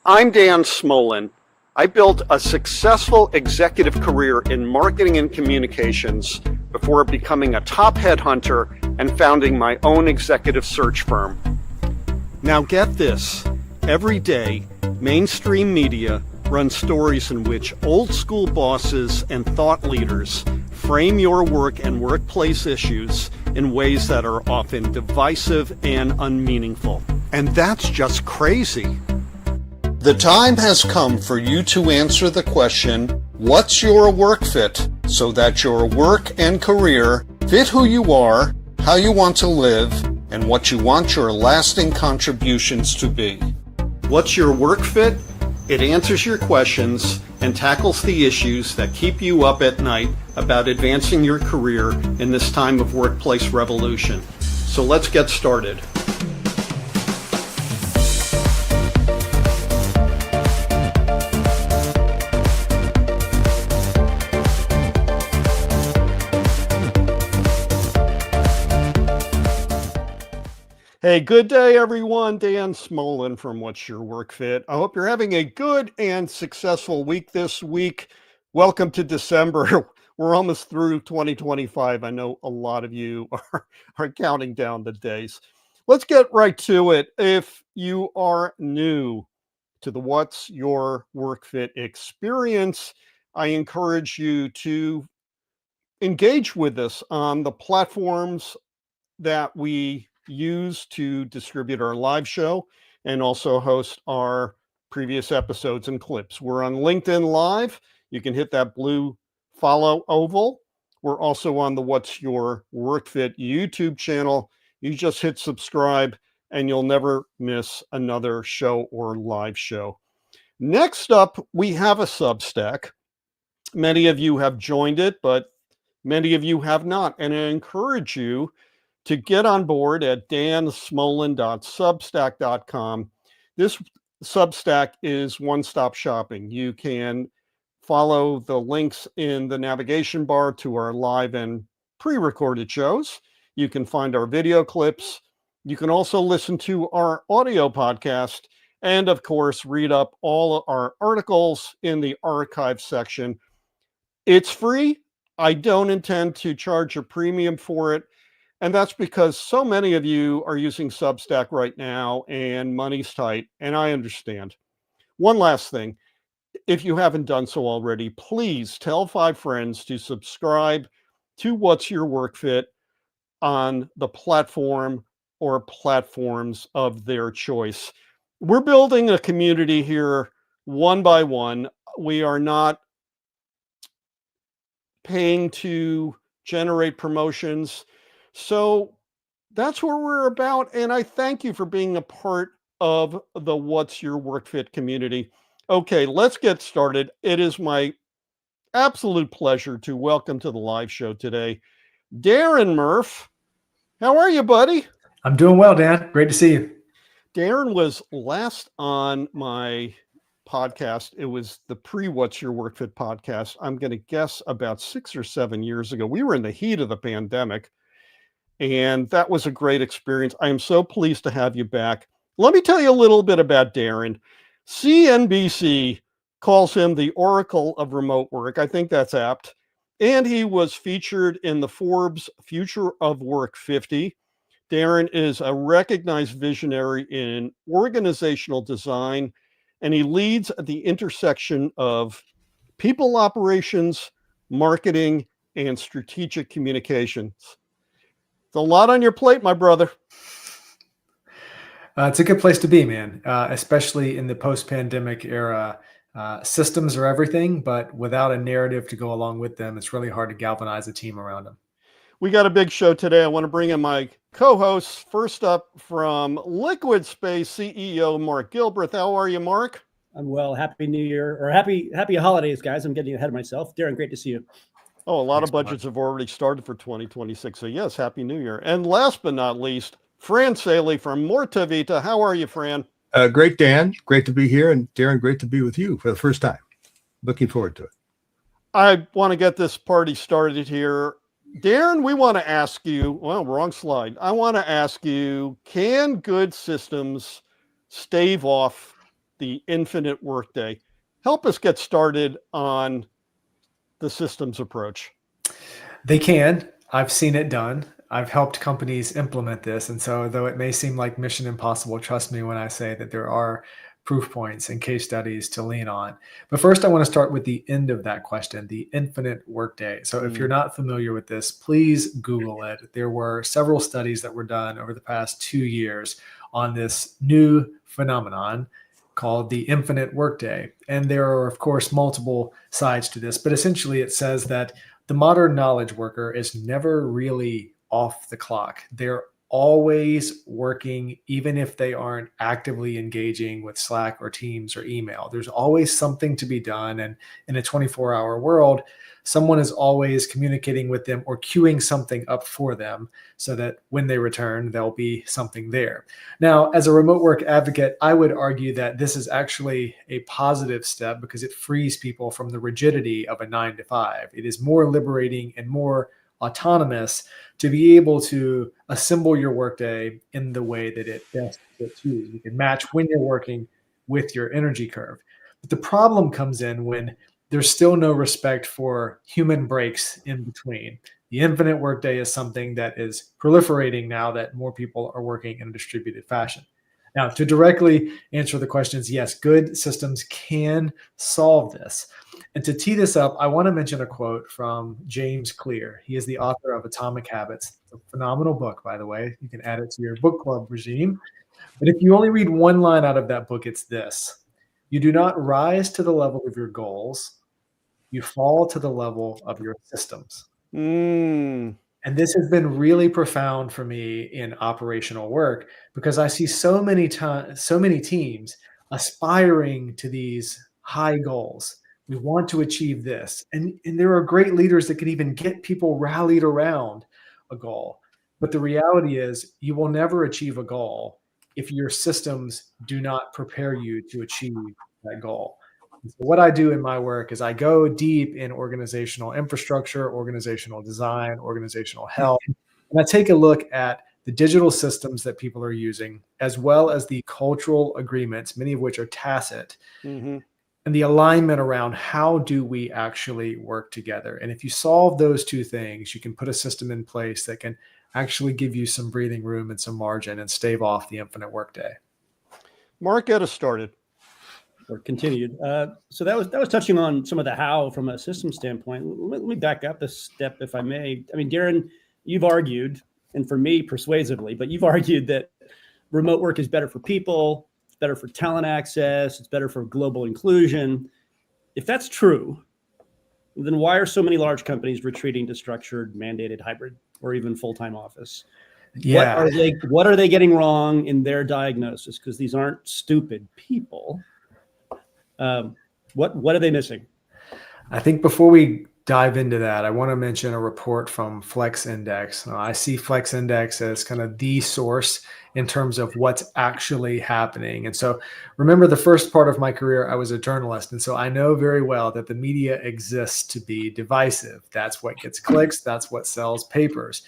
I'm Dan Smolen. I built a successful executive career in marketing and communications before becoming a top headhunter and founding my own executive search firm. Now get this, every day, mainstream media runs stories in which old school bosses and thought leaders frame your work and workplace issues in ways that are often divisive and unmeaningful. And that's just crazy. The time has come for you to answer the question, what's your work fit, so that your work and career fit who you are, how you want to live, and what you want your lasting contributions to be. What's your work fit? It answers your questions and tackles the issues that keep you up at night about advancing your career in this time of workplace revolution. So let's get started. Hey, good day, everyone. Dan Smolen from What's Your Work Fit. I hope you're having a good and successful week this week. Welcome to December. We're almost through 2025. I know a lot of you are counting down the days. Let's get right to it. If you are new to the What's Your Work Fit experience, I encourage you to engage with us on the platforms that we use to distribute our live show and also host our previous episodes and clips. We're on LinkedIn Live. You can hit that blue follow oval. We're also on the What's Your Work Fit YouTube channel. You just hit subscribe and you'll never miss another show or live show. Next up, we have a Substack. Many of you have joined it, but many of you have not. And I encourage you to get on board at dansmolen.substack.com. This Substack is one-stop shopping. You can follow the links in the navigation bar to our live and pre-recorded shows. You can find our video clips. You can also listen to our audio podcast and, of course, read up all our articles in the archive section. It's free. I don't intend to charge a premium for it. And that's because so many of you are using Substack right now and money's tight, and I understand. One last thing, if you haven't done so already, please tell 5 friends to subscribe to What's Your Work Fit on the platform or platforms of their choice. We're building a community here one by one. We are not paying to generate promotions. So that's where we're about. And I thank you for being a part of the What's Your Work Fit community. Okay, let's get started. It is my absolute pleasure to welcome to the live show today, Darren Murph. How are you, buddy? I'm doing well, Dan. Great to see you. Darren was last on my podcast. It was the pre-What's Your Work Fit podcast. I'm going to guess about 6 or 7 years ago. We were in the heat of the pandemic. And that was a great experience. I am so pleased to have you back. Let me tell you a little bit about Darren. CNBC calls him the Oracle of remote work. I think that's apt. And he was featured in the Forbes Future of Work 50. Darren is a recognized visionary in organizational design, and he leads at the intersection of people operations, marketing, and strategic communications. A lot on your plate, my brother. It's a good place to be, man, especially in the post-pandemic era. Systems are everything, but without a narrative to go along with them, it's really hard to galvanize a team around them. We got a big show today. I want to bring in my co-hosts. First up from LiquidSpace CEO Mark Gilbreath. How are you, Mark? I'm well. Happy New Year, or happy holidays, guys. I'm getting ahead of myself. Darren, great to see you. Oh, a lot of budgets have already started for 2026. So yes, Happy New Year. And last but not least, Fran Saele from Morta Vita. How are you, Fran? Great, Dan. Great to be here. And Darren, great to be with you for the first time. Looking forward to it. I want to get this party started here. Darren, we want to ask you, well, wrong slide. I want to ask you, can good systems stave off the infinite workday. Help us get started on the systems approach. They can. I've seen it done. I've helped companies implement this. And so, though it may seem like mission impossible, trust me when I say that there are proof points and case studies to lean on. But first, I want to start with the end of that question, the infinite workday. So if you're not familiar with this, please Google it. There were several studies that were done over the past 2 years on this new phenomenon called the infinite workday. And there are, of course, multiple sides to this, but essentially it says that the modern knowledge worker is never really off the clock. They're always working, even if they aren't actively engaging with Slack or Teams or email. There's always something to be done. And in a 24-hour world, someone is always communicating with them or queuing something up for them so that when they return, there'll be something there. Now, as a remote work advocate, I would argue that this is actually a positive step because it frees people from the rigidity of a 9 to 5. It is more liberating and more autonomous to be able to assemble your workday in the way that it best fits you. You can match when you're working with your energy curve. But the problem comes in when there's still no respect for human breaks in between. The infinite workday is something that is proliferating now that more people are working in a distributed fashion. Now, to directly answer the questions, yes, good systems can solve this. And to tee this up, I want to mention a quote from James Clear. He is the author of Atomic Habits. It's a phenomenal book, by the way. You can add it to your book club regime. But if you only read one line out of that book, it's this: you do not rise to the level of your goals, you fall to the level of your systems. And this has been really profound for me in operational work because I see so many teams aspiring to these high goals. We want to achieve this. And there are great leaders that can even get people rallied around a goal. But the reality is you will never achieve a goal if your systems do not prepare you to achieve that goal. So what I do in my work is I go deep in organizational infrastructure, organizational design, organizational health, and I take a look at the digital systems that people are using, as well as the cultural agreements, many of which are tacit, and the alignment around how do we actually work together. And if you solve those two things, you can put a system in place that can actually give you some breathing room and some margin and stave off the infinite workday. Mark, get us started. Or continued. So that was touching on some of the how from a system standpoint. Let me back up a step, if I may. I mean, Darren, you've argued, and for me persuasively, but you've argued that remote work is better for people, it's better for talent access, it's better for global inclusion. If that's true, then why are so many large companies retreating to structured, mandated hybrid, or even full-time office? Yeah. What are they getting wrong in their diagnosis? Because these aren't stupid people. What are they missing? I think before we dive into that, I want to mention a report from Flex Index. I see Flex Index as kind of the source in terms of what's actually happening. And so remember, the first part of my career, I was a journalist. And so I know very well that the media exists to be divisive. That's what gets clicks. That's what sells papers.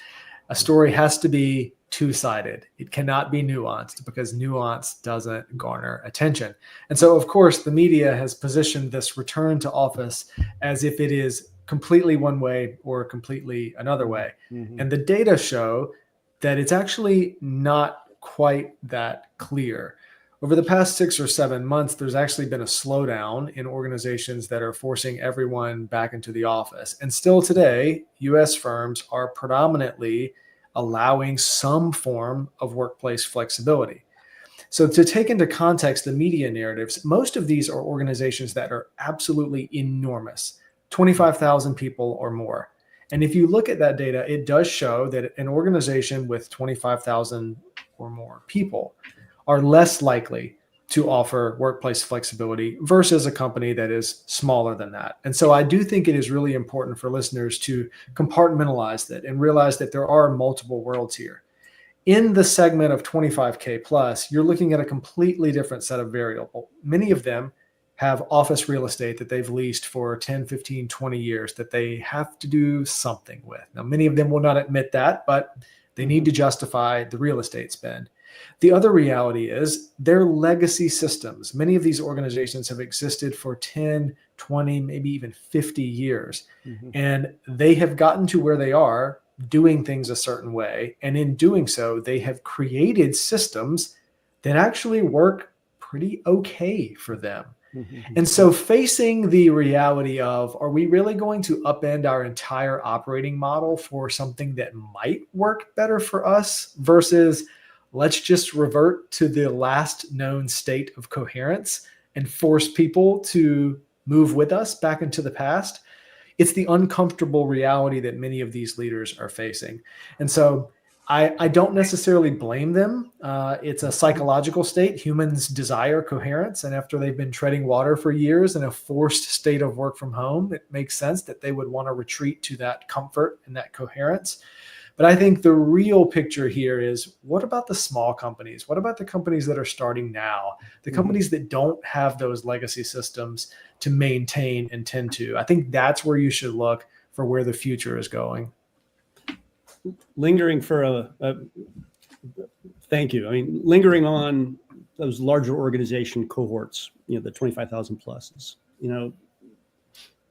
A story has to be two-sided. It cannot be nuanced because nuance doesn't garner attention. And so, of course, the media has positioned this return to office as if it is completely one way or completely another way. And the data show that it's actually not quite that clear. Over the past 6 or 7 months, there's actually been a slowdown in organizations that are forcing everyone back into the office. And still today, US firms are predominantly allowing some form of workplace flexibility. So to take into context the media narratives, most of these are organizations that are absolutely enormous, 25,000 people or more. And if you look at that data, it does show that an organization with 25,000 or more people are less likely to offer workplace flexibility versus a company that is smaller than that. And so I do think it is really important for listeners to compartmentalize that and realize that there are multiple worlds here. In the segment of 25K plus, you're looking at a completely different set of variables. Many of them have office real estate that they've leased for 10, 15, 20 years that they have to do something with. Now, many of them will not admit that, but they need to justify the real estate spend. The other reality is their legacy systems. Many of these organizations have existed for 10, 20, maybe even 50 years. And they have gotten to where they are doing things a certain way. And in doing so, they have created systems that actually work pretty okay for them. And so facing the reality of, are we really going to upend our entire operating model for something that might work better for us versus let's just revert to the last known state of coherence and force people to move with us back into the past? It's the uncomfortable reality that many of these leaders are facing. And so I don't necessarily blame them. It's a psychological state. Humans desire coherence. And after they've been treading water for years in a forced state of work from home, it makes sense that they would want to retreat to that comfort and that coherence. But I think the real picture here is, what about the small companies? What about the companies that are starting now? The companies that don't have those legacy systems to maintain and tend to. I think that's where you should look for where the future is going. Lingering for thank you. I mean, lingering on those larger organization cohorts, the 25,000 pluses,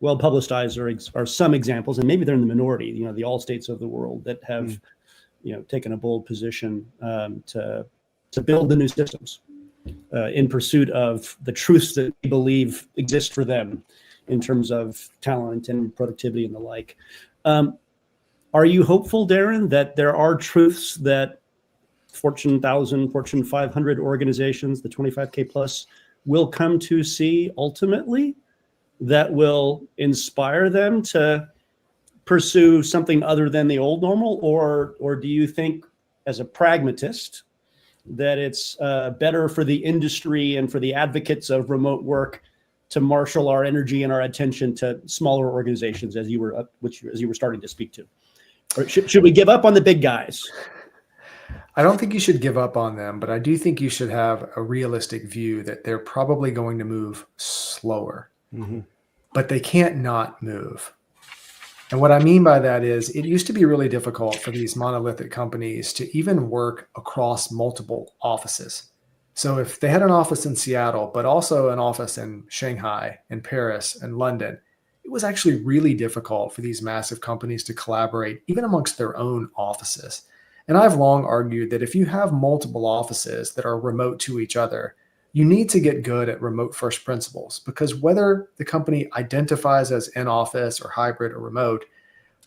well publicized are some examples, and maybe they're in the minority, the all states of the world that have, taken a bold position to build the new systems in pursuit of the truths that we believe exist for them in terms of talent and productivity and the like. Are you hopeful, Darren, that there are truths that Fortune 1000, Fortune 500 organizations, the 25K plus, will come to see ultimately that will inspire them to pursue something other than the old normal? Or do you think, as a pragmatist, that it's better for the industry and for the advocates of remote work to marshal our energy and our attention to smaller organizations, as you were starting to speak to? Or should we give up on the big guys? I don't think you should give up on them, but I do think you should have a realistic view that they're probably going to move slower, but they can't not move. And what I mean by that is, it used to be really difficult for these monolithic companies to even work across multiple offices. So if they had an office in Seattle, but also an office in Shanghai and Paris and London, it was actually really difficult for these massive companies to collaborate, even amongst their own offices. And I've long argued that if you have multiple offices that are remote to each other, you need to get good at remote first principles, because whether the company identifies as in office or hybrid or remote,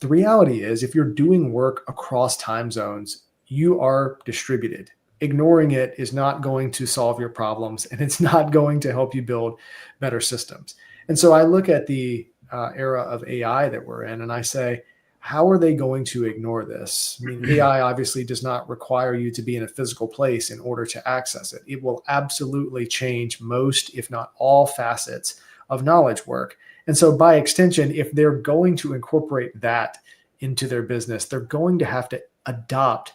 the reality is if you're doing work across time zones, you are distributed. Ignoring it is not going to solve your problems, and it's not going to help you build better systems. And so I look at the era of AI that we're in, and I say, how are they going to ignore this? I mean, AI obviously does not require you to be in a physical place in order to access it. It will absolutely change most, if not all, facets of knowledge work. And so by extension, if they're going to incorporate that into their business, they're going to have to adopt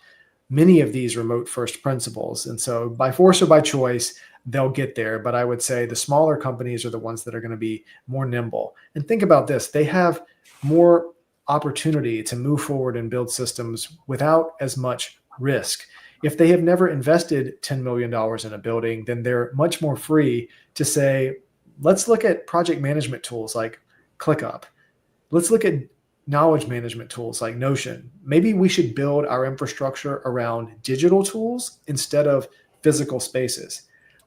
many of these remote first principles. And so by force or by choice, they'll get there. But I would say the smaller companies are the ones that are going to be more nimble. And think about this, they have more opportunity to move forward and build systems without as much risk. If they have never invested $10 million in a building, then they're much more free to say, let's look at project management tools like ClickUp. Let's look at knowledge management tools like Notion. Maybe we should build our infrastructure around digital tools instead of physical spaces.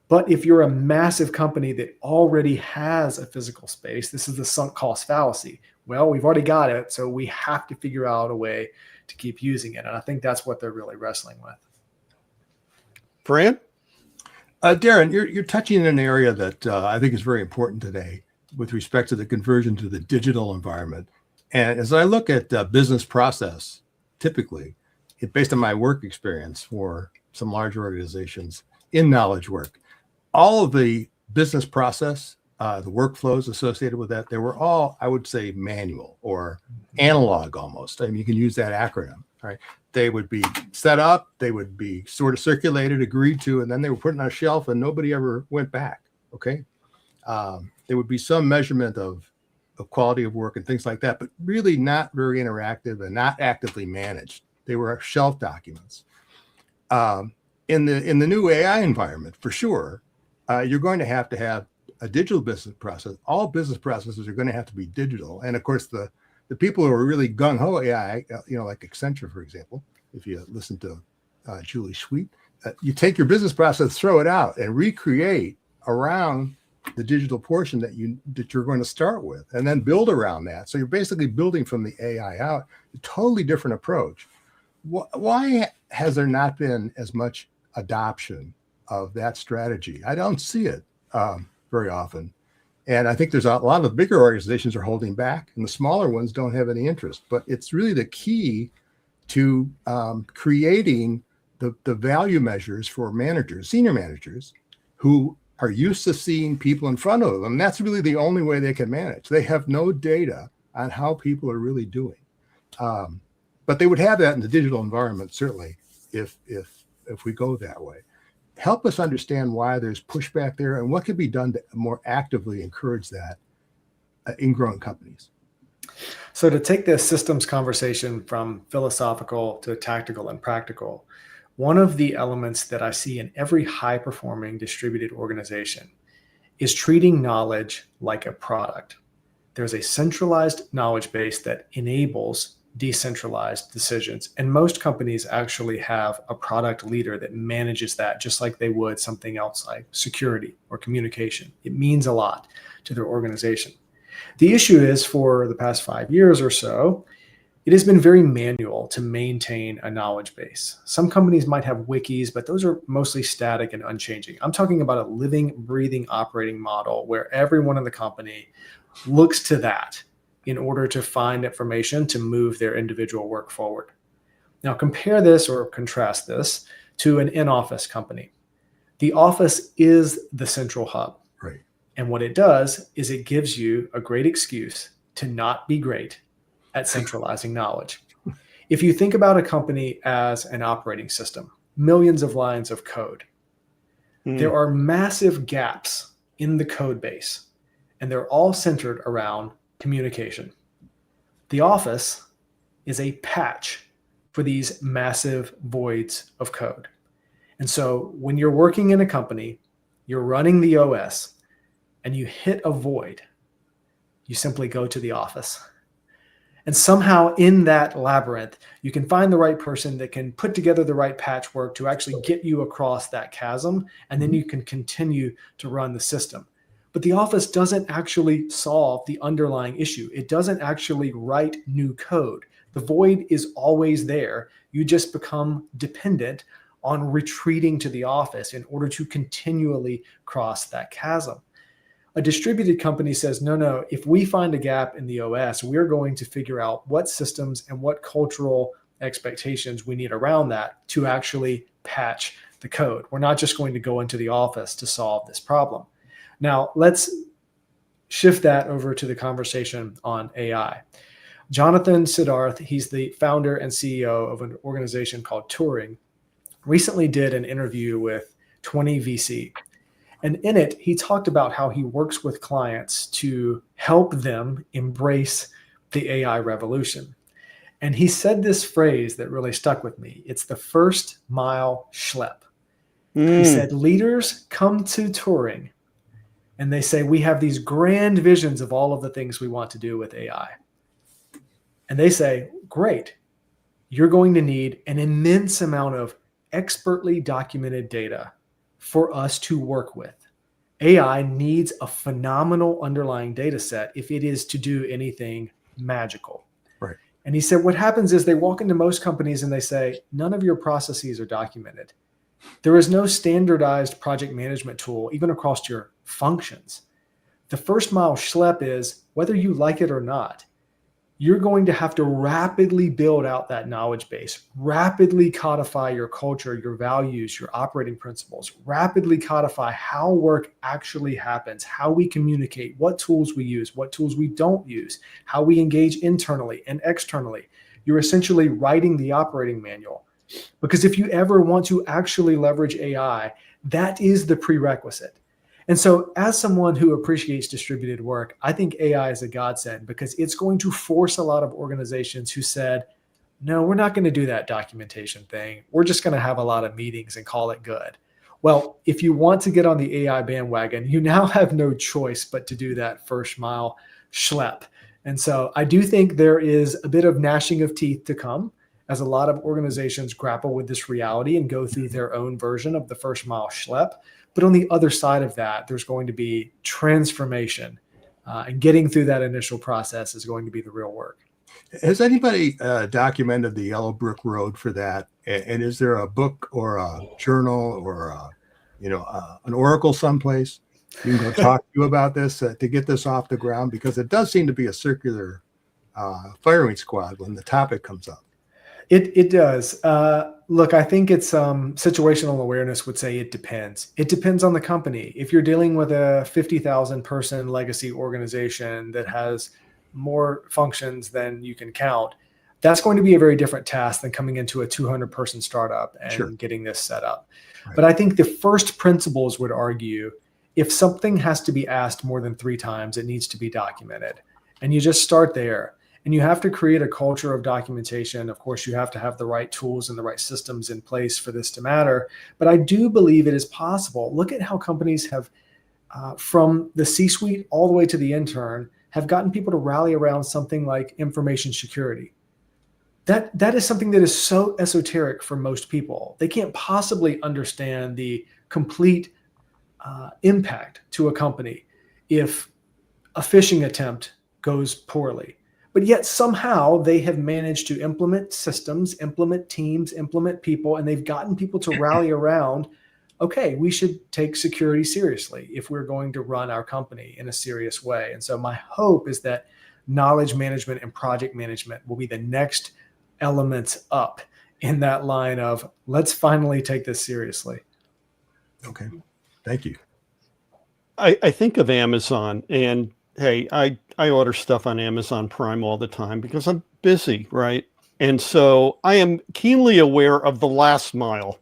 But if you're a massive company that already has a physical space, this is the sunk cost fallacy. Well, we've already got it, so we have to figure out a way to keep using it. And I think that's what they're really wrestling with. Fran? Darren, you're touching in an area that I think is very important today with respect to the conversion to the digital environment. And as I look at business process, typically, based on my work experience for some large organizations in knowledge work, all of the business process, the workflows associated with that, they were all, I would say, manual or analog almost. I mean, you can use that acronym, right? They would be set up, they would be sort of circulated, agreed to, and then they were put on a shelf and nobody ever went back, okay? There would be some measurement of quality of work and things like that, but really not very interactive and not actively managed. They were shelf documents. in the new AI environment, for sure, you're going to have a digital business process. All business processes are going to have to be digital. And of course, the people who are really gung-ho AI, like Accenture, for example, if you listen to Julie Sweet, you take your business process, throw it out, and recreate around the digital portion that you're going to start with, and then build around that. So you're basically building from the AI out, a totally different approach. Why has there not been as much adoption of that strategy? I don't see it very often. And I think there's a lot of the bigger organizations are holding back, and the smaller ones don't have any interest. But it's really the key to creating the value measures for managers, senior managers, who are used to seeing people in front of them. That's really the only way they can manage. They have no data on how people are really doing. But they would have that in the digital environment, certainly, if we go that way. Help us understand why there's pushback there and what could be done to more actively encourage that in growing companies. So to take this systems conversation from philosophical to tactical and practical, one of the elements that I see in every high-performing distributed organization is treating knowledge like a product. There's a centralized knowledge base that enables decentralized decisions. And most companies actually have a product leader that manages that just like they would something else like security or communication. It means a lot to their organization. The issue is, for the past 5 years or so, it has been very manual to maintain a knowledge base. Some companies might have wikis, but those are mostly static and unchanging. I'm talking about a living, breathing operating model where everyone in the company looks to that in order to find information to move their individual work forward. Now compare this or contrast this to an in-office company. The office is the central hub. Right. And what it does is it gives you a great excuse to not be great at centralizing knowledge. If you think about a company as an operating system, millions of lines of code, there are massive gaps in the code base, and they're all centered around communication. The office is a patch for these massive voids of code. And so when you're working in a company, you're running the OS, and you hit a void, you simply go to the office. And somehow in that labyrinth, you can find the right person that can put together the right patchwork to actually get you across that chasm, and then you can continue to run the system. But the office doesn't actually solve the underlying issue. It doesn't actually write new code. The void is always there. You just become dependent on retreating to the office in order to continually cross that chasm. A distributed company says, no, if we find a gap in the OS, we're going to figure out what systems and what cultural expectations we need around that to actually patch the code. We're not just going to go into the office to solve this problem. Now, let's shift that over to the conversation on AI. Jonathan Siddharth, he's the founder and CEO of an organization called Turing, recently did an interview with 20 VC. And in it, he talked about how he works with clients to help them embrace the AI revolution. And he said this phrase that really stuck with me. It's the first mile schlep. He said, leaders come to Turing and they say, we have these grand visions of all of the things we want to do with AI. And they say, great, you're going to need an immense amount of expertly documented data for us to work with. AI needs a phenomenal underlying data set if it is to do anything magical. Right. And he said, what happens is they walk into most companies and they say, none of your processes are documented. There is no standardized project management tool, even across your functions. The first mile schlep is, whether you like it or not, you're going to have to rapidly build out that knowledge base, rapidly codify your culture, your values, your operating principles, rapidly codify how work actually happens, how we communicate, what tools we use, what tools we don't use, how we engage internally and externally. You're essentially writing the operating manual. Because if you ever want to actually leverage AI, that is the prerequisite. And so as someone who appreciates distributed work, I think AI is a godsend because it's going to force a lot of organizations who said, no, we're not going to do that documentation thing. We're just going to have a lot of meetings and call it good. Well, if you want to get on the AI bandwagon, you now have no choice but to do that first mile schlep. And so I do think there is a bit of gnashing of teeth to come as a lot of organizations grapple with this reality and go through their own version of the first mile schlep. But on the other side of that, there's going to be transformation. And getting through that initial process is going to be the real work. Has anybody documented the Yellow Brick Road for that? And is there a book or a journal or an oracle someplace you can go talk to you about this to get this off the ground? Because it does seem to be a circular firing squad when the topic comes up. It does. Look, I think it's situational awareness would say it depends. It depends on the company. If you're dealing with a 50,000 person legacy organization that has more functions than you can count, that's going to be a very different task than coming into a 200 person startup and getting this set up. Right. But I think the first principles would argue if something has to be asked more than 3 times, it needs to be documented. And you just start there. And you have to create a culture of documentation. Of course, you have to have the right tools and the right systems in place for this to matter. But I do believe it is possible. Look at how companies have, from the C-suite all the way to the intern, have gotten people to rally around something like information security. That is something that is so esoteric for most people. They can't possibly understand the complete impact to a company if a phishing attempt goes poorly. But yet somehow they have managed to implement systems, implement teams, implement people, and they've gotten people to rally around, okay, we should take security seriously if we're going to run our company in a serious way. And so my hope is that knowledge management and project management will be the next elements up in that line of let's finally take this seriously. Okay, thank you. I think of Amazon, and hey, I order stuff on Amazon Prime all the time because I'm busy, right? And so I am keenly aware of the last mile.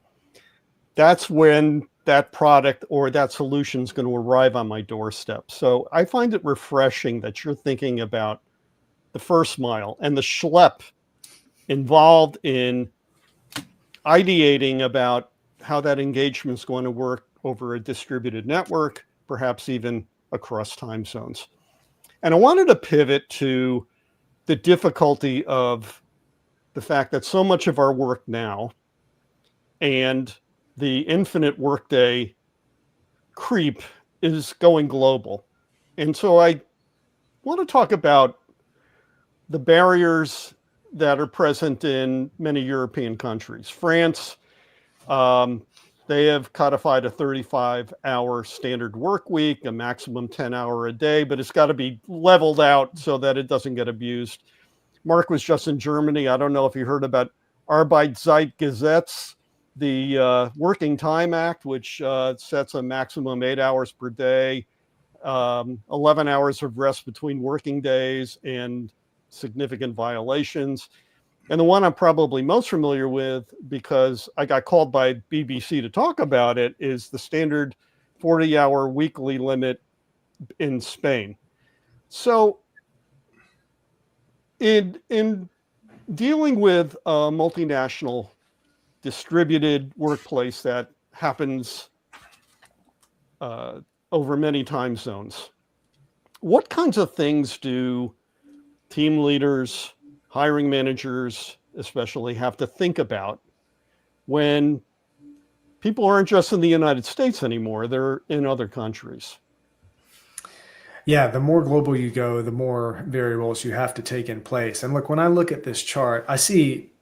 That's when that product or that solution is going to arrive on my doorstep. So I find it refreshing that you're thinking about the first mile and the schlep involved in ideating about how that engagement is going to work over a distributed network, perhaps even across time zones. And I wanted to pivot to the difficulty of the fact that so much of our work now and the infinite Workday creep is going global. And so I want to talk about the barriers that are present in many European countries. France, they have codified a 35-hour standard work week, a maximum 10-hour a day, but it's got to be leveled out so that it doesn't get abused. Mark was just in Germany. I don't know if you heard about Arbeitszeitgesetz, the Working Time Act, which sets a maximum 8 hours per day, 11 hours of rest between working days, and significant violations. And the one I'm probably most familiar with, because I got called by BBC to talk about it, is the standard 40-hour weekly limit in Spain. So in dealing with a multinational distributed workplace that happens over many time zones, what kinds of things do team leaders, hiring managers especially, have to think about when people aren't just in the United States anymore, they're in other countries? Yeah, the more global you go, the more variables you have to take in place. And look, when I look at this chart, I see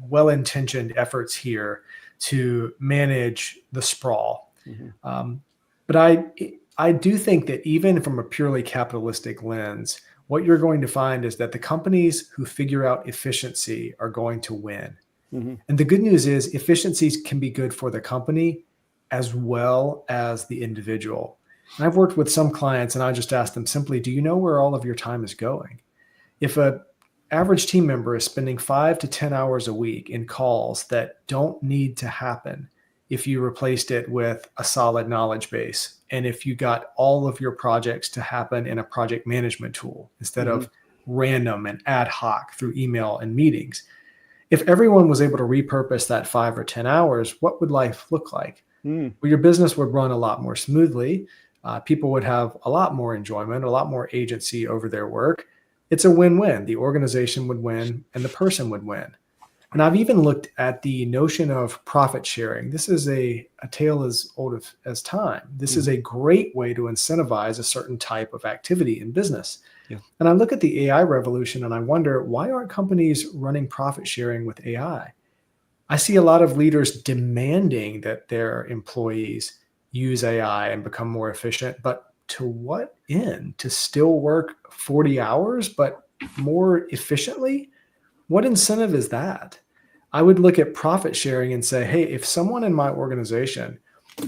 well-intentioned efforts here to manage the sprawl. Mm-hmm. But I do think that even from a purely capitalistic lens, what you're going to find is that the companies who figure out efficiency are going to win. Mm-hmm. And the good news is efficiencies can be good for the company as well as the individual. And I've worked with some clients and I just ask them simply, do you know where all of your time is going? If an average team member is spending 5 to 10 hours a week in calls that don't need to happen, if you replaced it with a solid knowledge base, and if you got all of your projects to happen in a project management tool instead mm-hmm. of random and ad hoc through email and meetings, If everyone was able to repurpose that 5 or 10 hours, what would life look like? Well, your business would run a lot more smoothly. People would have a lot more enjoyment, a lot more agency over their work. It's a win-win. The organization would win and the person would win. And I've even looked at the notion of profit sharing. This is a tale as old as time. This is a great way to incentivize a certain type of activity in business. Yeah. And I look at the AI revolution and I wonder, why aren't companies running profit sharing with AI? I see a lot of leaders demanding that their employees use AI and become more efficient, but to what end? To still work 40 hours, but more efficiently? What incentive is that? I would look at profit sharing and say, hey, if someone in my organization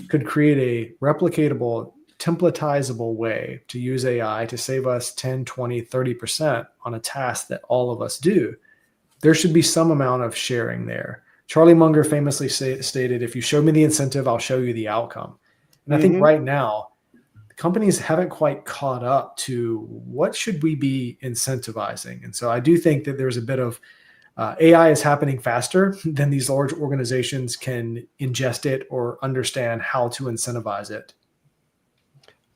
could create a replicatable, templatizable way to use AI to save us 10, 20, 30% on a task that all of us do, there should be some amount of sharing there. Charlie Munger famously stated, if you show me the incentive, I'll show you the outcome. And I think right now, companies haven't quite caught up to what should we be incentivizing. And so I do think that there's a bit of AI is happening faster than these large organizations can ingest it or understand how to incentivize it.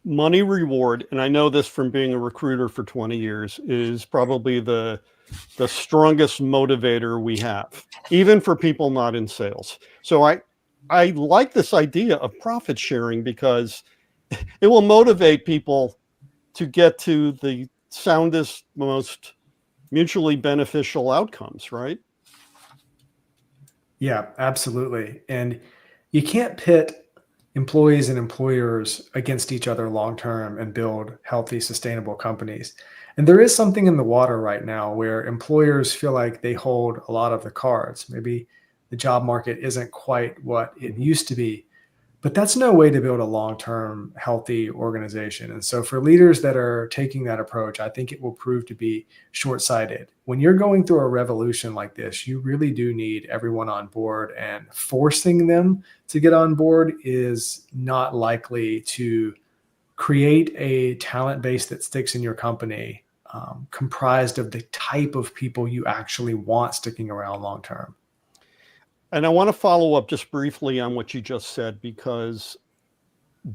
Money reward, and I know this from being a recruiter for 20 years, is probably the strongest motivator we have, even for people not in sales. So I like this idea of profit sharing because it will motivate people to get to the soundest, most mutually beneficial outcomes, right? Yeah, absolutely. And you can't pit employees and employers against each other long-term and build healthy, sustainable companies. And there is something in the water right now where employers feel like they hold a lot of the cards. Maybe the job market isn't quite what it used to be, but that's no way to build a long-term healthy organization. And so for leaders that are taking that approach, I think it will prove to be short-sighted. When you're going through a revolution like this, you really do need everyone on board, and forcing them to get on board is not likely to create a talent base that sticks in your company, comprised of the type of people you actually want sticking around long-term. And I want to follow up just briefly on what you just said, because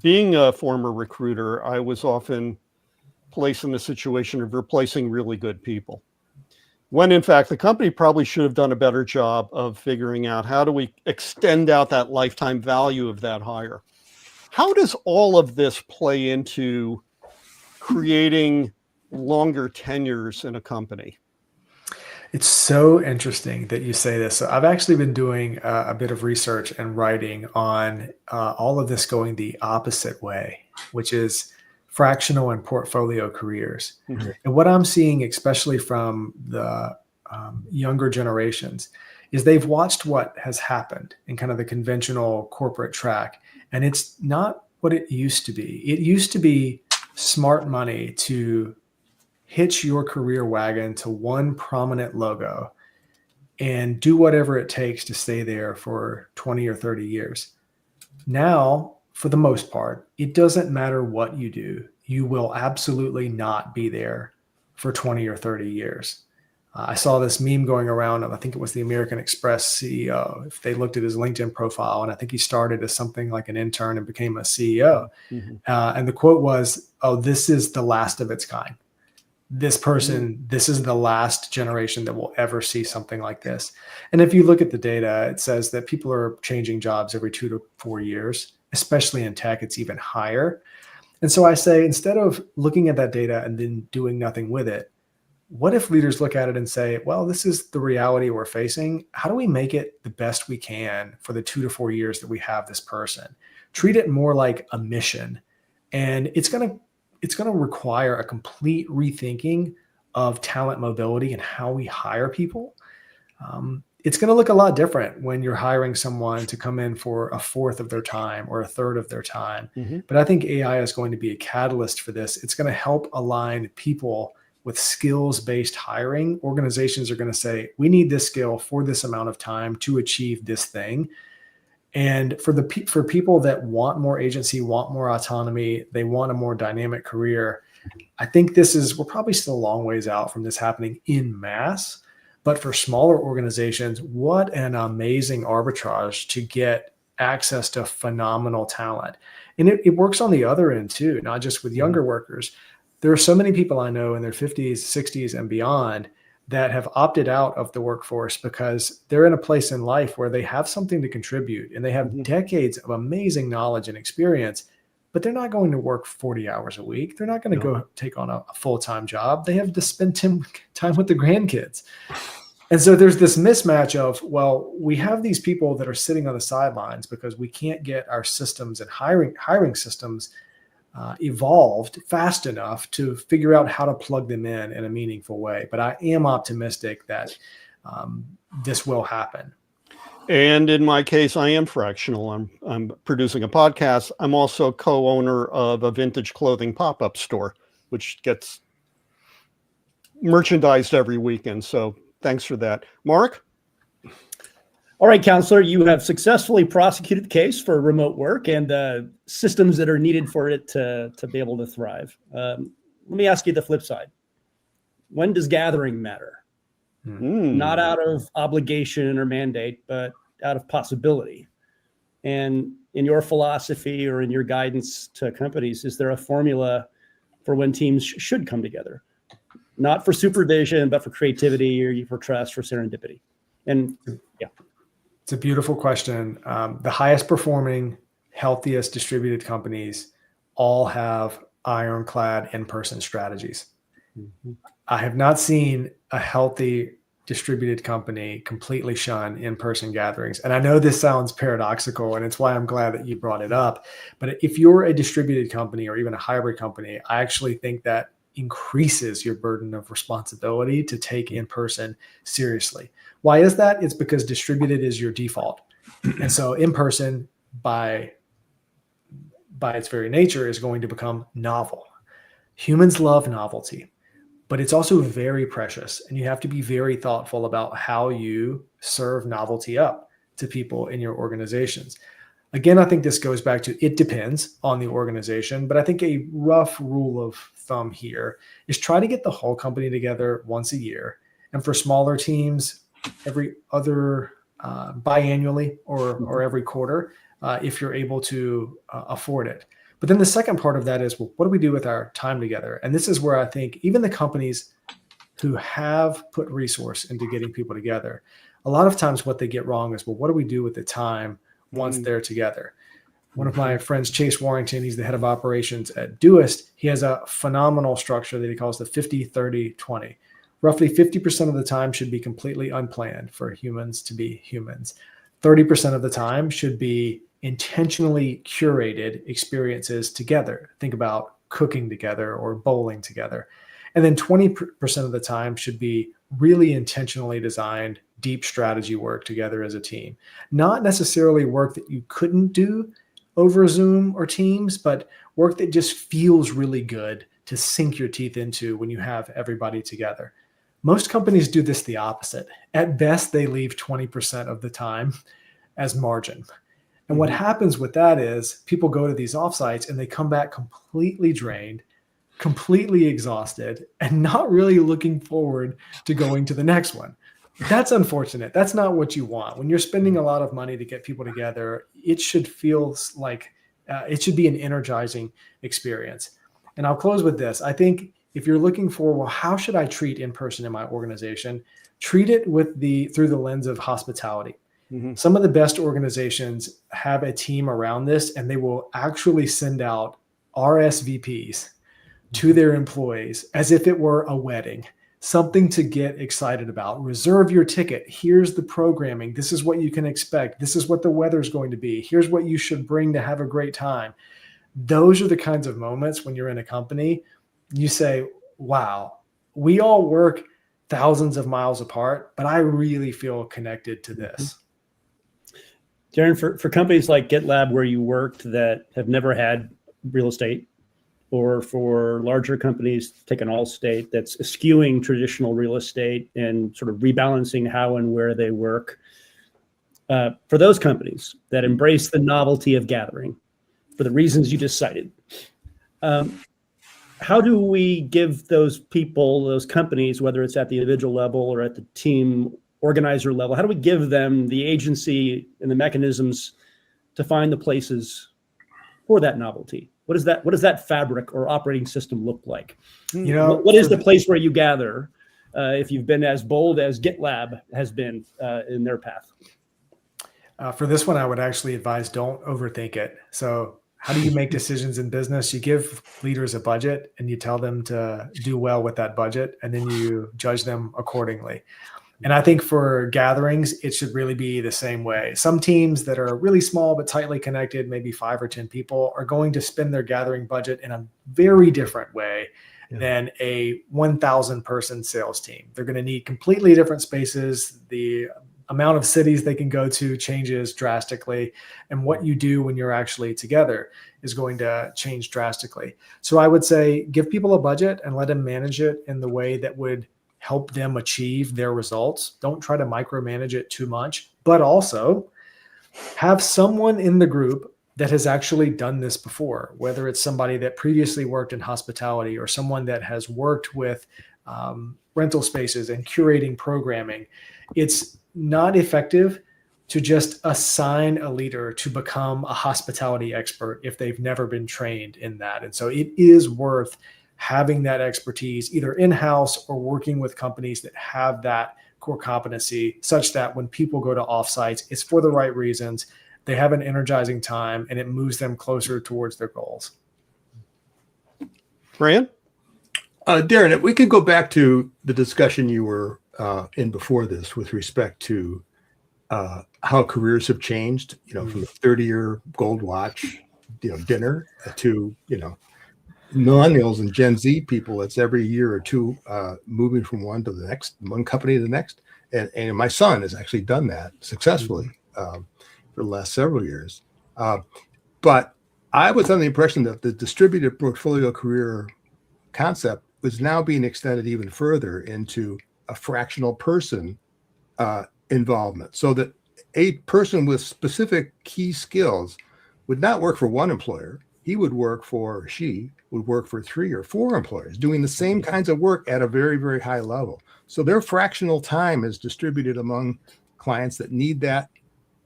being a former recruiter, I was often placed in the situation of replacing really good people, when in fact the company probably should have done a better job of figuring out how do we extend out that lifetime value of that hire. How does all of this play into creating longer tenures in a company? It's so interesting that you say this. So I've actually been doing a bit of research and writing on all of this going the opposite way, which is fractional and portfolio careers. And what I'm seeing, especially from the younger generations, is they've watched what has happened in kind of the conventional corporate track. And it's not what it used to be. It used to be smart money to hitch your career wagon to one prominent logo and do whatever it takes to stay there for 20 or 30 years. Now, for the most part, it doesn't matter what you do. You will absolutely not be there for 20 or 30 years. I saw this meme going around, I think it was the American Express CEO. If they looked at his LinkedIn profile, and I think he started as something like an intern and became a CEO. And the quote was, "Oh, this is the last of its kind. This person, this is the last generation that will ever see something like this." And if you look at the data, it says that people are changing jobs every 2 to 4 years, especially in tech, it's even higher. And so I say, instead of looking at that data and then doing nothing with it, what if leaders look at it and say, well, this is the reality we're facing. How do we make it the best we can for the 2 to 4 years that we have this person? Treat it more like a mission. And it's going to require a complete rethinking of talent mobility and how we hire people. It's going to look a lot different when you're hiring someone to come in for a fourth of their time or a third of their time. But I think AI is going to be a catalyst for this. It's going to help align people with skills-based hiring. Organizations are going to say, we need this skill for this amount of time to achieve this thing. And for people that want more agency, want more autonomy, they want a more dynamic career, I think we're probably still a long ways out from this happening in mass. But for smaller organizations, what an amazing arbitrage to get access to phenomenal talent. And it works on the other end too, not just with younger workers. There are so many people I know in their 50s, 60s, and beyond that have opted out of the workforce because they're in a place in life where they have something to contribute and they have decades of amazing knowledge and experience, but they're not going to work 40 hours a week. They're not going to go take on a full-time job. They have to spend time with the grandkids. And so there's this mismatch of, well, we have these people that are sitting on the sidelines because we can't get our systems and hiring systems evolved fast enough to figure out how to plug them in a meaningful way. But I am optimistic that this will happen. And in my case, I am fractional. I'm producing a podcast. I'm also co-owner of a vintage clothing pop-up store, which gets merchandised every weekend. So thanks for that. Mark? All right, counselor, you have successfully prosecuted the case for remote work and the systems that are needed for it to be able to thrive. Let me ask you the flip side. When does gathering matter? Not out of obligation or mandate, but out of possibility. And in your philosophy or in your guidance to companies, is there a formula for when teams should come together? Not for supervision, but for creativity or for trust, for serendipity. And yeah. It's a beautiful question. The highest performing, healthiest distributed companies all have ironclad in-person strategies. I have not seen a healthy distributed company completely shun in-person gatherings. And I know this sounds paradoxical, and it's why I'm glad that you brought it up. But if you're a distributed company or even a hybrid company, I actually think that increases your burden of responsibility to take in-person seriously. Why is that? It's because distributed is your default. And so in-person, by its very nature, is going to become novel. Humans love novelty, but it's also very precious. And you have to be very thoughtful about how you serve novelty up to people in your organizations. Again, I think this goes back to it depends on the organization, but I think a rough rule of thumb here is try to get the whole company together once a year. And for smaller teams, every other biannually or every quarter, if you're able to afford it. But then the second part of that is, well, what do we do with our time together? And this is where I think even the companies who have put resource into getting people together, a lot of times what they get wrong is, well, what do we do with the time once they're together? One of my friends, Chase Warrington, he's the head of operations at Doist. He has a phenomenal structure that he calls the 50-30-20. Roughly 50% of the time should be completely unplanned for humans to be humans. 30% of the time should be intentionally curated experiences together. Think about cooking together or bowling together. And then 20% of the time should be really intentionally designed deep strategy work together as a team. Not necessarily work that you couldn't do over Zoom or Teams, but work that just feels really good to sink your teeth into when you have everybody together. Most companies do this the opposite. At best, they leave 20% of the time as margin. And what happens with that is people go to these offsites and they come back completely drained, completely exhausted, and not really looking forward to going to the next one. That's unfortunate. That's not what you want. When you're spending a lot of money to get people together, it should feel like it should be an energizing experience. And I'll close with this. I think if you're looking for, well, how should I treat in-person in my organization? Treat it through the lens of hospitality. Some of the best organizations have a team around this, and they will actually send out RSVPs to their employees as if it were a wedding, something to get excited about. Reserve your ticket. Here's the programming. This is what you can expect. This is what the weather's going to be. Here's what you should bring to have a great time. Those are the kinds of moments when you're in a company, you say, wow, we all work thousands of miles apart, but I really feel connected to this. Darren, for companies like GitLab where you worked that have never had real estate, or for larger companies, take an Allstate that's eschewing traditional real estate and sort of rebalancing how and where they work, for those companies that embrace the novelty of gathering for the reasons you just cited, how do we give those people, those companies, whether it's at the individual level or at the team organizer level, how do we give them the agency and the mechanisms to find the places for that novelty? What does that fabric or operating system look like? What is the place where you gather if you've been as bold as GitLab has been in their path? For this one, I would actually advise don't overthink it. So how do you make decisions in business? You give leaders a budget and you tell them to do well with that budget, and then you judge them accordingly. And I think for gatherings, it should really be the same way. Some teams that are really small but tightly connected, maybe 5 or 10 people, are going to spend their gathering budget in a very different way than a 1,000 person sales team. They're going to need completely different spaces. The amount of cities they can go to changes drastically. And what you do when you're actually together is going to change drastically. So I would say give people a budget and let them manage it in the way that would help them achieve their results. Don't try to micromanage it too much, but also have someone in the group that has actually done this before, whether it's somebody that previously worked in hospitality or someone that has worked with rental spaces and curating programming. It's not effective to just assign a leader to become a hospitality expert if they've never been trained in that. And so it is worth having that expertise either in-house or working with companies that have that core competency, such that when people go to offsites, it's for the right reasons. They have an energizing time and it moves them closer towards their goals. Brian? Darren, if we could go back to the discussion you were in before this with respect to how careers have changed, from the 30-year gold watch, dinner to, millennials and Gen Z people, it's every year or two moving from one to the next, one company to the next. And my son has actually done that successfully for the last several years. But I was under the impression that the distributed portfolio career concept was now being extended even further into a fractional person involvement, so that a person with specific key skills would not work for one employer. He would work for, she would work for 3 or 4 employers doing the same kinds of work at a very, very high level. So their fractional time is distributed among clients that need that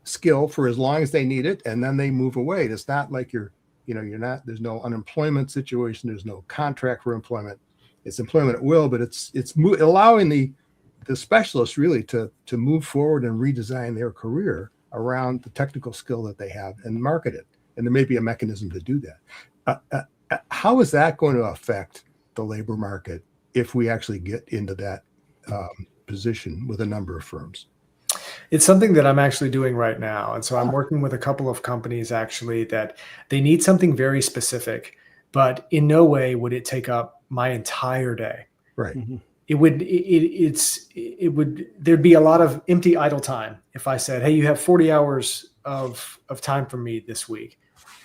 skill for as long as they need it, and then they move away. It's not like you're not, there's no unemployment situation, there's no contract for employment. It's employment at will, but it's allowing the specialists really to move forward and redesign their career around the technical skill that they have and market it. And there may be a mechanism to do that. How is that going to affect the labor market if we actually get into that position with a number of firms? It's something that I'm actually doing right now. And so I'm working with a couple of companies actually that they need something very specific, but in no way would it take up my entire day. Right. Mm-hmm. There'd be a lot of empty idle time if I said, hey, you have 40 hours of time for me this week.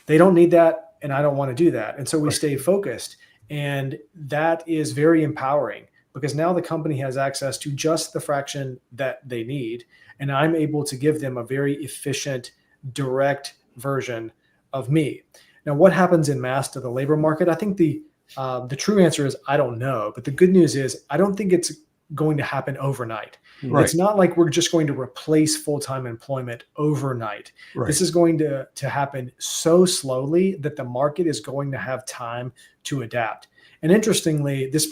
They don't need that, and I don't want to do that. And so we stay focused, and that is very empowering because now the company has access to just the fraction that they need, and I'm able to give them a very efficient, direct version of me. Now, what happens in mass to the labor market? I think the true answer is I don't know, but the good news is I don't think it's going to happen overnight. Right. It's not like we're just going to replace full-time employment overnight. Right. This is going to happen so slowly that the market is going to have time to adapt. And interestingly, this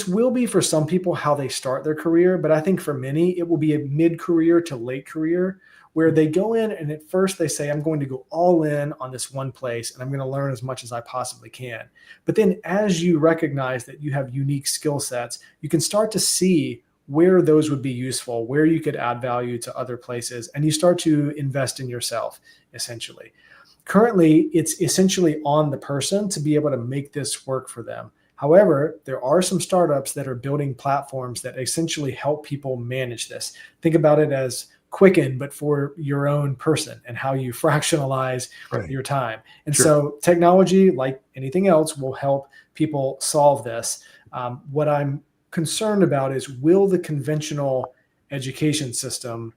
will be for some people how they start their career, but I think for many, it will be a mid-career to late career where they go in and at first they say, I'm going to go all in on this one place and I'm going to learn as much as I possibly can. But then as you recognize that you have unique skill sets, you can start to see where those would be useful, where you could add value to other places, and you start to invest in yourself, essentially. Currently, it's essentially on the person to be able to make this work for them. However, there are some startups that are building platforms that essentially help people manage this. Think about it as Quicken, but for your own person and how you fractionalize your time. And so technology, like anything else, will help people solve this. What I'm concerned about is, will the conventional education system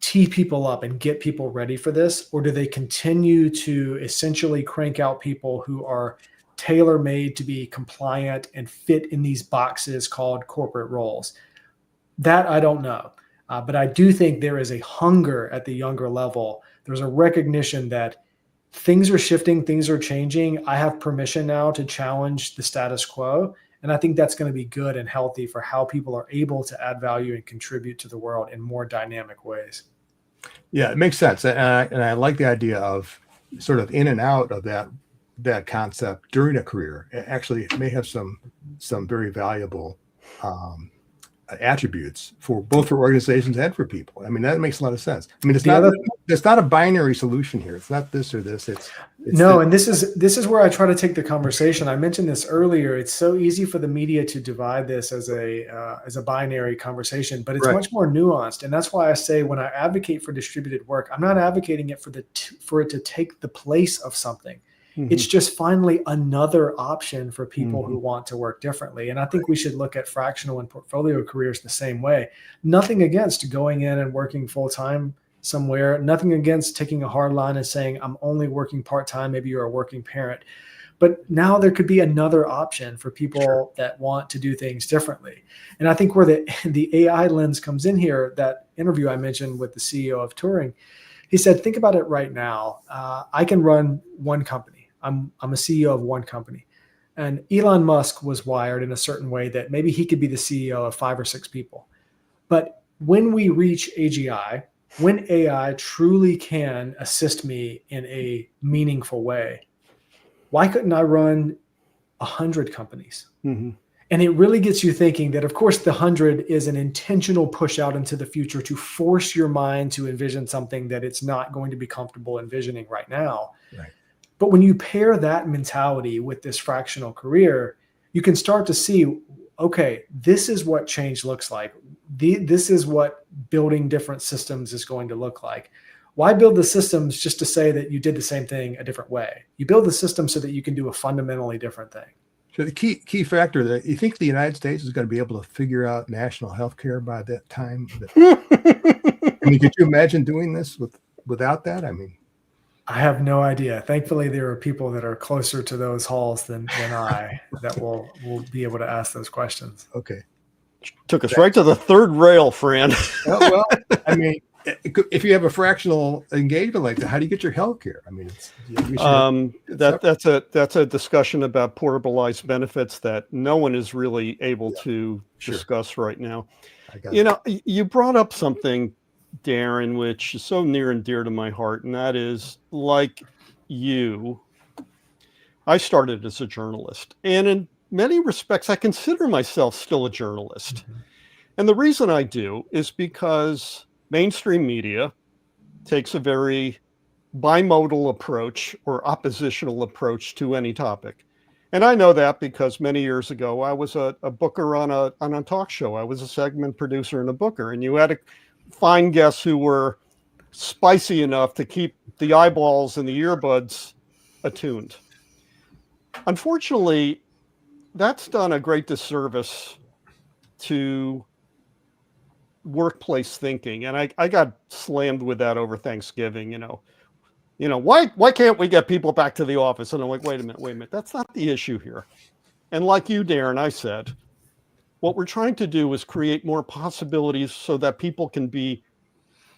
tee people up and get people ready for this? Or do they continue to essentially crank out people who are tailor-made to be compliant and fit in these boxes called corporate roles. That I don't know. But I do think there is a hunger at the younger level. There's a recognition that things are shifting, things are changing. I have permission now to challenge the status quo. And I think that's going to be good and healthy for how people are able to add value and contribute to the world in more dynamic ways. Yeah, it makes sense. And I like the idea of sort of in and out of that concept during a career. Actually, it may have some very valuable attributes for both for organizations and for people. I mean, that makes a lot of sense. I mean, it's not a binary solution here. It's not this or this. It's no. And this is where I try to take the conversation. I mentioned this earlier. It's so easy for the media to divide this as a binary conversation, but it's right. much more nuanced. And that's why I say when I advocate for distributed work, I'm not advocating it for it to take the place of something. Mm-hmm. It's just finally another option for people who want to work differently. And I think we should look at fractional and portfolio careers the same way. Nothing against going in and working full-time somewhere. Nothing against taking a hard line and saying, I'm only working part-time. Maybe you're a working parent. But now there could be another option for people that want to do things differently. And I think where the AI lens comes in here, that interview I mentioned with the CEO of Turing, he said, think about it right now. I can run one company. I'm a CEO of one company. And Elon Musk was wired in a certain way that maybe he could be the CEO of 5 or 6 people. But when we reach AGI, when AI truly can assist me in a meaningful way, why couldn't I run 100 companies? Mm-hmm. And it really gets you thinking that, of course, the 100 is an intentional push out into the future to force your mind to envision something that it's not going to be comfortable envisioning right now. Right. But when you pair that mentality with this fractional career, you can start to see, okay, this is what change looks like. This is what building different systems is going to look like. Why build the systems just to say that you did the same thing a different way? You build the system so that you can do a fundamentally different thing. So the key factor that you think the United States is going to be able to figure out national health care by that time? I mean, could you imagine doing this without that? I mean, I have no idea. Thankfully, there are people that are closer to those halls than I that will be able to ask those questions. Okay. Took us right to the third rail, Fran. Well, I mean, if you have a fractional engagement like that, how do you get your health care? I mean, that's a discussion about portabilized benefits that no one is really able to discuss right now. You brought up something, Darren, which is so near and dear to my heart, and that is, like you, I started as a journalist, and in many respects, I consider myself still a journalist. Mm-hmm. And the reason I do is because mainstream media takes a very bimodal approach or oppositional approach to any topic. And I know that because many years ago, I was a booker on a talk show. I was a segment producer and a booker, and you had to find guests who were spicy enough to keep the eyeballs and the earbuds attuned. Unfortunately, that's done a great disservice to workplace thinking. And I got slammed with that over Thanksgiving, why can't we get people back to the office? And I'm like, wait a minute. That's not the issue here. And like you, Darren, I said, what we're trying to do is create more possibilities so that people can be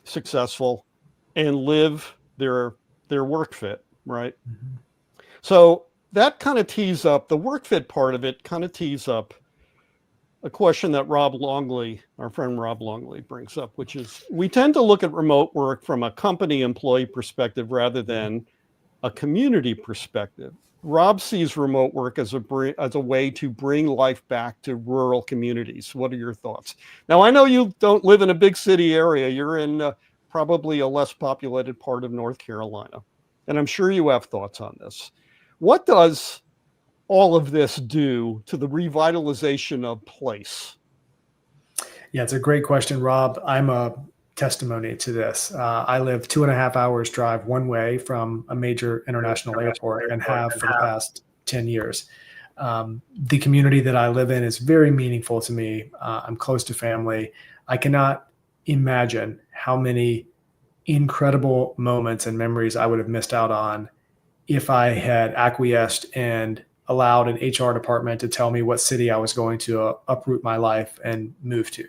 successful and live their work fit, right? Mm-hmm. So that kind of tees up, the work fit part of it kind of tees up a question that our friend Rob Longley brings up, which is we tend to look at remote work from a company employee perspective rather than a community perspective. Rob sees remote work as a way to bring life back to rural communities. What are your thoughts? Now, I know you don't live in a big city area. You're in probably a less populated part of North Carolina. And I'm sure you have thoughts on this. What does all of this do to the revitalization of place? Yeah, it's a great question, Rob. I'm a testimony to this. I live 2.5 hours drive one way from a major international airport and have for the past 10 years. The community that I live in is very meaningful to me. I'm close to family. I cannot imagine how many incredible moments and memories I would have missed out on if I had acquiesced and allowed an HR department to tell me what city I was going to uproot my life and move to.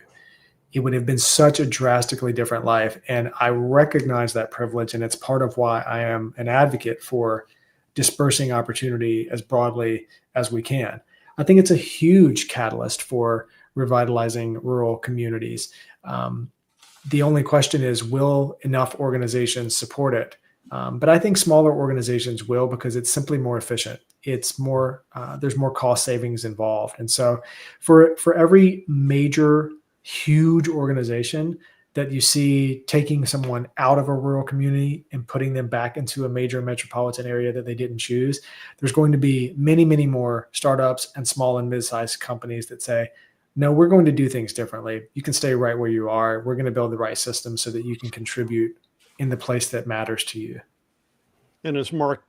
It would have been such a drastically different life. And I recognize that privilege. And it's part of why I am an advocate for dispersing opportunity as broadly as we can. I think it's a huge catalyst for revitalizing rural communities. The only question is, will enough organizations support it? But I think smaller organizations will, because it's simply more efficient. It's more, there's more cost savings involved. And so for every major, huge organization that you see taking someone out of a rural community and putting them back into a major metropolitan area that they didn't choose, there's going to be many, many more startups and small and mid-sized companies that say, no, we're going to do things differently. You can stay right where you are. We're going to build the right system so that you can contribute in the place that matters to you. And as Mark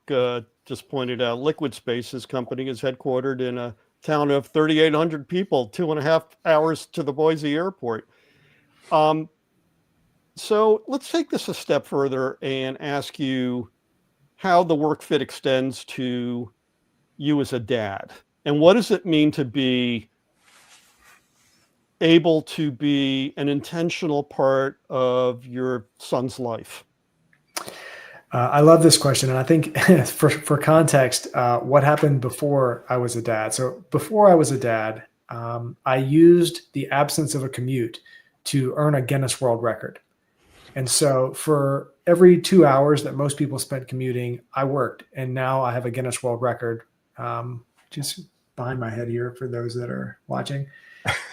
just pointed out, LiquidSpace's company is headquartered in a town of 3,800 people, 2.5 hours to the Boise airport. So let's take this a step further and ask you how the work fit extends to you as a dad. And what does it mean to be able to be an intentional part of your son's life? I love this question. And I think for context, what happened before I was a dad? So before I was a dad, I used the absence of a commute to earn a Guinness World Record. And so for every 2 hours that most people spent commuting, I worked. And now I have a Guinness World Record, just behind my head here for those that are watching,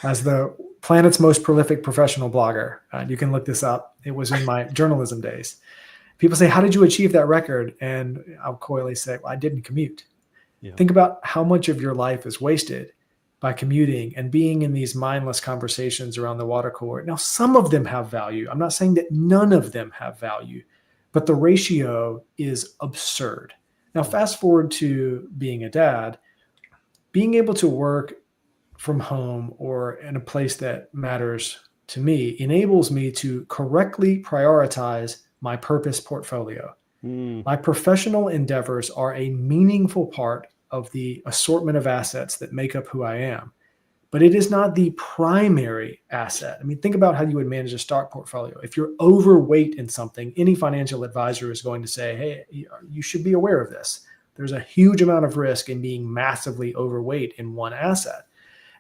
as the planet's most prolific professional blogger. You can look this up. It was in my journalism days. People say, how did you achieve that record? And I'll coyly say, well, I didn't commute. Yeah. Think about how much of your life is wasted by commuting and being in these mindless conversations around the water cooler. Now, some of them have value. I'm not saying that none of them have value, but the ratio is absurd. Now, fast forward to being a dad, being able to work from home or in a place that matters to me enables me to correctly prioritize my purpose portfolio. My professional endeavors are a meaningful part of the assortment of assets that make up who I am, but it is not the primary asset. I mean, think about how you would manage a stock portfolio. If you're overweight in something, any financial advisor is going to say, hey, you should be aware of this. There's a huge amount of risk in being massively overweight in one asset.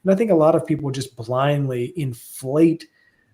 And I think a lot of people just blindly inflate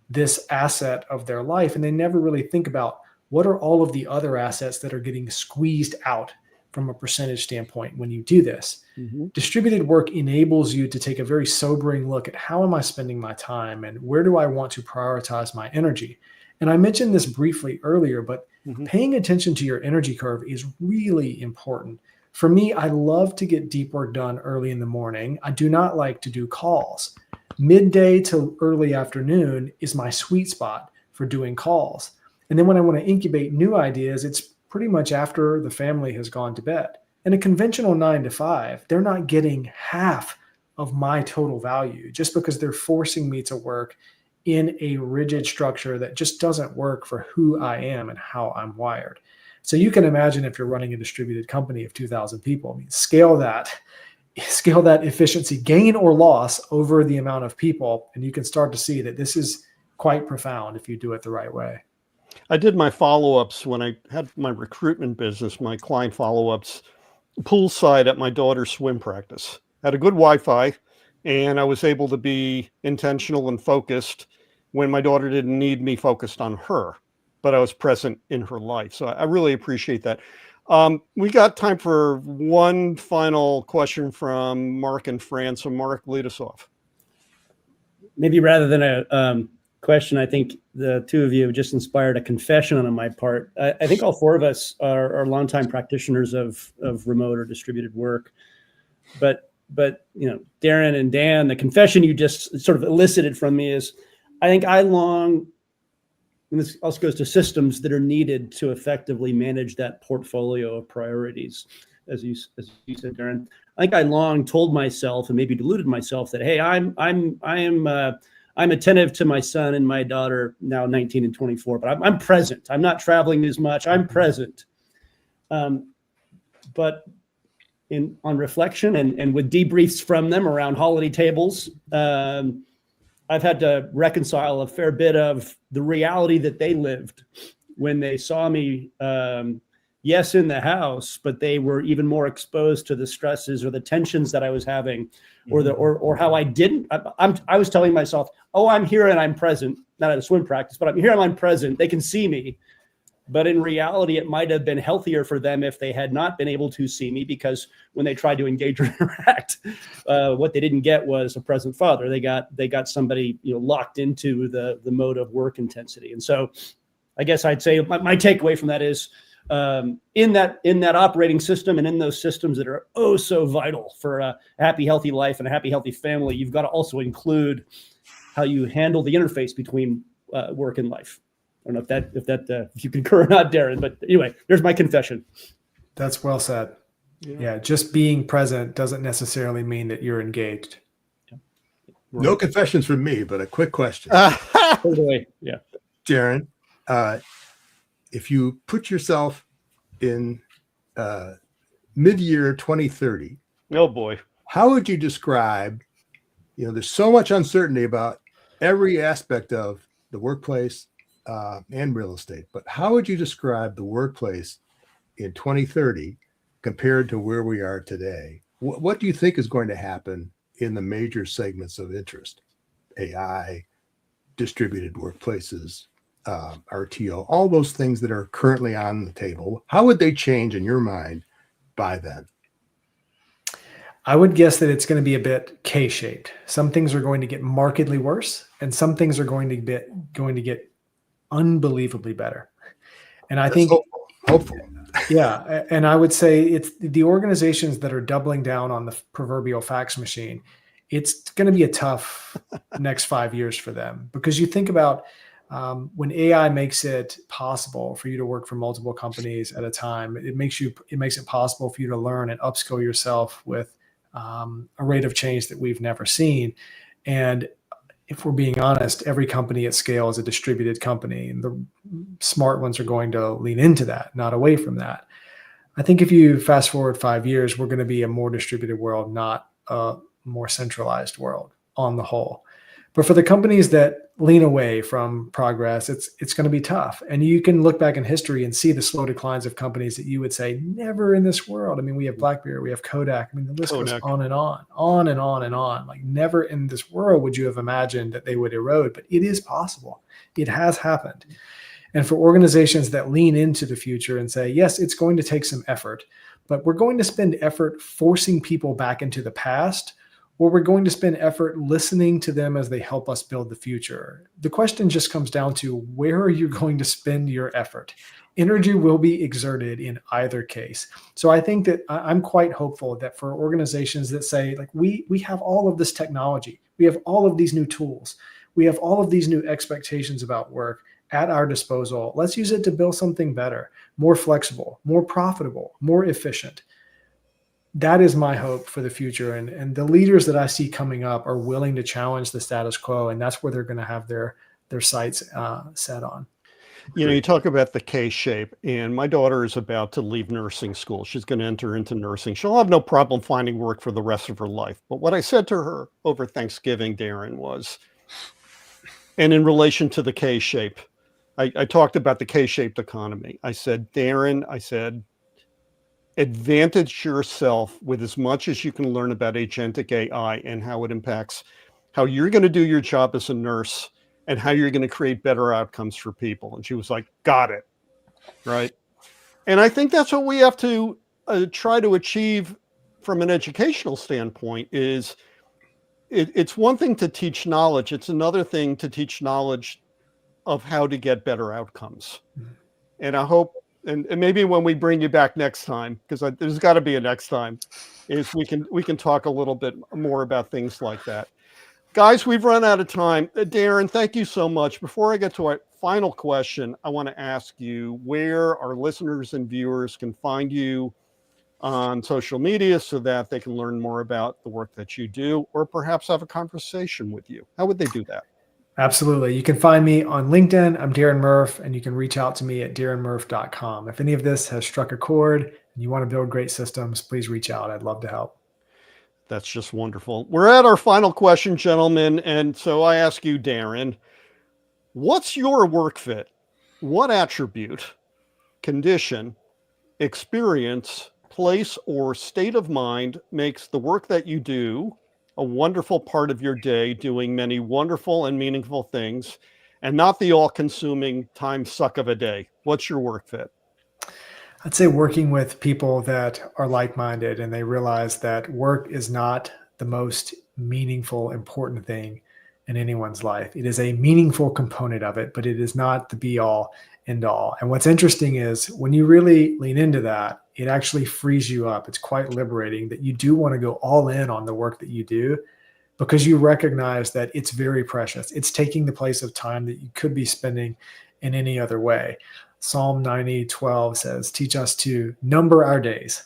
this asset of their life, and they never really think about what are all of the other assets that are getting squeezed out from a percentage standpoint when you do this. Distributed work enables you to take a very sobering look at how am I spending my time and where do I want to prioritize my energy. And I mentioned this briefly earlier, but paying attention to your energy curve is really important. For me, I love to get deep work done early in the morning. I do not like to do calls. Midday to early afternoon is my sweet spot for doing calls. And then when I want to incubate new ideas, it's pretty much after the family has gone to bed. In a conventional 9 to 5, they're not getting half of my total value just because they're forcing me to work in a rigid structure that just doesn't work for who I am and how I'm wired. So you can imagine if you're running a distributed company of 2,000 people, I mean, scale that efficiency gain or loss over the amount of people, and you can start to see that this is quite profound if you do it the right way. I did my follow-ups when I had my recruitment business, my client follow-ups poolside at my daughter's swim practice. I had a good Wi-Fi, and I was able to be intentional and focused when my daughter didn't need me focused on her, but I was present in her life. So I really appreciate that. We got time for one final question from Mark and Fran. So Mark, lead us off. Maybe rather than a question, I think the two of you have just inspired a confession on my part. I think all four of us are longtime practitioners of remote or distributed work, but you know, Darren and Dan, the confession you just sort of elicited from me is, I think I long, and this also goes to systems that are needed to effectively manage that portfolio of priorities, as you said, Darren. I think I long told myself and maybe deluded myself that, hey, I'm attentive to my son and my daughter, now 19 and 24, but I'm present. I'm not traveling as much. I'm present. But on reflection and with debriefs from them around holiday tables, I've had to reconcile a fair bit of the reality that they lived when they saw me, yes, in the house, but they were even more exposed to the stresses or the tensions that I was having, or how I didn't. I was telling myself, oh, I'm here and I'm present, not at a swim practice, but I'm here and I'm present. They can see me. But in reality, it might have been healthier for them if they had not been able to see me, because when they tried to engage or interact, what they didn't get was a present father. They got somebody, locked into the mode of work intensity. And so I guess I'd say my takeaway from that is, in that operating system and in those systems that are oh so vital for a happy, healthy life and a happy, healthy family, you've got to also include how you handle the interface between work and life. I don't know if you concur or not, Darren, but anyway, there's my confession. That's well said. Yeah, just being present doesn't necessarily mean that you're engaged. No confessions from me, but a quick question. Totally. Yeah. Darren, if you put yourself in mid-year 2030, oh boy, how would you describe, there's so much uncertainty about every aspect of the workplace and real estate, but how would you describe the workplace in 2030 compared to where we are today? What do you think is going to happen in the major segments of interest? AI, distributed workplaces, RTO, all those things that are currently on the table. How would they change in your mind by then? I would guess that it's going to be a bit K-shaped. Some things are going to get markedly worse, and some things are going to get unbelievably better. And I think hopeful. Yeah. And I would say it's the organizations that are doubling down on the proverbial fax machine. It's going to be a tough next 5 years for them, because you think about when AI makes it possible for you to work for multiple companies at a time, it makes it possible for you to learn and upskill yourself with a rate of change that we've never seen. And if we're being honest, every company at scale is a distributed company, and the smart ones are going to lean into that, not away from that. I think if you fast forward 5 years, we're going to be a more distributed world, not a more centralized world on the whole. But for the companies that lean away from progress, it's going to be tough. And you can look back in history and see the slow declines of companies that you would say, never in this world. I mean, we have BlackBerry, we have Kodak. I mean, the list goes on and on, on and on and on. Like, never in this world would you have imagined that they would erode, but it is possible. It has happened. And for organizations that lean into the future and say, yes, it's going to take some effort, but we're going to spend effort forcing people back into the past, or we're going to spend effort listening to them as they help us build the future. The question just comes down to, where are you going to spend your effort? Energy will be exerted in either case. So I think that I'm quite hopeful that for organizations that say, like, we have all of this technology, we have all of these new tools, we have all of these new expectations about work at our disposal. Let's use it to build something better, more flexible, more profitable, more efficient. That is my hope for the future. And the leaders that I see coming up are willing to challenge the status quo. And that's where they're going to have their sights set on. You talk about the K-shape, and my daughter is about to leave nursing school. She's going to enter into nursing. She'll have no problem finding work for the rest of her life. But what I said to her over Thanksgiving, Darren, was, and in relation to the K-shape, I talked about the K-shaped economy. I said, Darren, advantage yourself with as much as you can learn about agentic AI and how it impacts how you're going to do your job as a nurse and how you're going to create better outcomes for people. And she was like, got it. Right. And I think that's what we have to try to achieve from an educational standpoint. Is it's one thing to teach knowledge. It's another thing to teach knowledge of how to get better outcomes. And I hope, and maybe when we bring you back next time, because there's got to be a next time, is we can talk a little bit more about things like that. Guys, we've run out of time. Darren, thank you so much. Before I get to our final question, I want to ask you where our listeners and viewers can find you on social media so that they can learn more about the work that you do, or perhaps have a conversation with you. How would they do that? Absolutely. You can find me on LinkedIn. I'm Darren Murph, and you can reach out to me at darrenmurph.com. If any of this has struck a chord and you want to build great systems, please reach out. I'd love to help. That's just wonderful. We're at our final question, gentlemen. And so I ask you, Darren, what's your work fit? What attribute, condition, experience, place, or state of mind makes the work that you do a wonderful part of your day, doing many wonderful and meaningful things, and not the all-consuming time suck of a day? What's your work fit? I'd say working with people that are like-minded and they realize that work is not the most meaningful, important thing in anyone's life. It is a meaningful component of it, but it is not the be-all, end-all. And what's interesting is when you really lean into that, it actually frees you up. It's quite liberating that you do want to go all in on the work that you do, because you recognize that it's very precious. It's taking the place of time that you could be spending in any other way. Psalm 90:12 says, teach us to number our days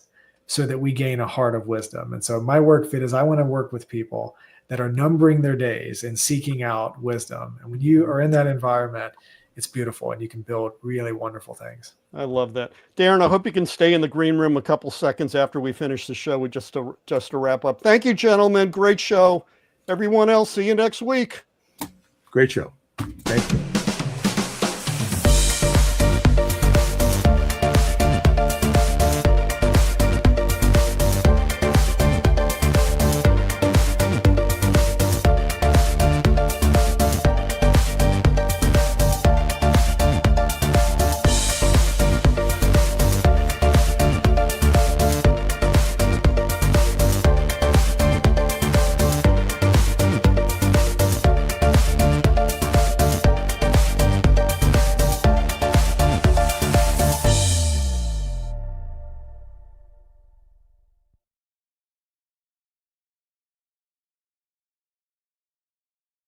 so that we gain a heart of wisdom. And so my work fit is I want to work with people that are numbering their days and seeking out wisdom. And when you are in that environment, it's beautiful and you can build really wonderful things. I love that. Darren, I hope you can stay in the green room a couple seconds after we finish the show with just to wrap up. Thank you, gentlemen. Great show. Everyone else, see you next week. Great show. Thank you.